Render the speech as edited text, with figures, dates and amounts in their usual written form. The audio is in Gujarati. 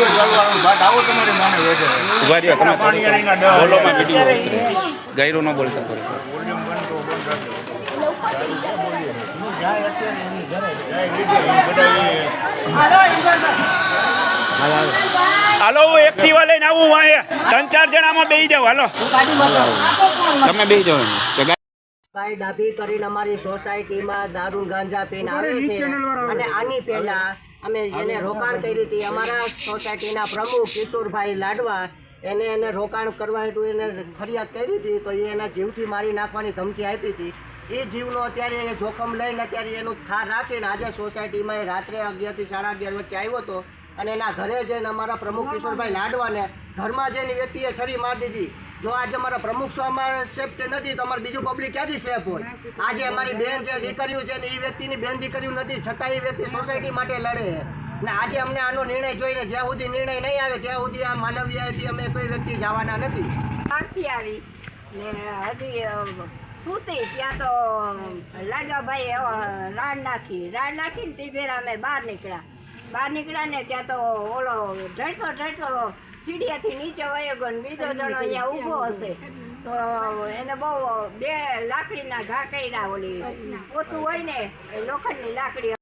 ઉભા રહ્યો તમે બોલોમાં વિડીયો ગાયરો ન બોલતા થોડી હાલો હું એક્ટિવા લઈને આવું વાંહે 3-4 જણામાં બેસી જાવ હાલો તમે બેસી જાવ ભાઈ ડાભી કરીને અમારી સોસાયટીમાં દારૂ ગાંજા પીને આવે છે અને આની પહેલા અમે એને રોકાણ કરી હતી અમારા સોસાયટીના પ્રમુખ કિશોરભાઈ લાડવા એને રોકાણ કરવા હેતુ એને ફરિયાદ કરી હતી તો એના જીવથી મારી નાખવાની ધમકી આપી હતી એ જીવનો અત્યારે જોખમ લઈને અત્યારે એનું થાર રાખીને આજે સોસાયટીમાં રાત્રે 11 થી 11:30 વચ્ચે આવ્યો હતો અને એના ઘરે જઈને અમારા પ્રમુખ કિશોરભાઈ લાડવાને ઘરમાં જઈને વ્યક્તિએ છરી મારી દીધી જો આજે અમારા પ્રમુખ છો અમારે સેફ્ટ નથી તો અમારે બીજું પબ્લિક ક્યાંથી સેફ હોય આજે અમારી બેન છે દીકરીઓ છે ને એ વ્યક્તિની બેન દીકરીઓ નથી છતાં એ વ્યક્તિ સોસાયટી માટે લડે ને આજે અમને આનો નિર્ણય જોઈને જ્યાં સુધી નિર્ણય નહીં આવે ત્યાં સુધી આ માલવિયાથી અમે કોઈ વ્યક્તિ જવાના નથી બહારથી આવી ને હજી સૂતી ત્યાં તો લાડવાભાઈ રાડ નાખીને તે ફેર અમે બહાર નીકળ્યા ને ત્યાં તો ઓલો ઢળતો સીડીએથી નીચે વયો ગયો ને બીજો જણો અહીંયા ઊભો હશે તો એને બહુ 2 લાકડીના ઘા કર્યા ઓલી પોતું હોય ને લોખંડની લાકડી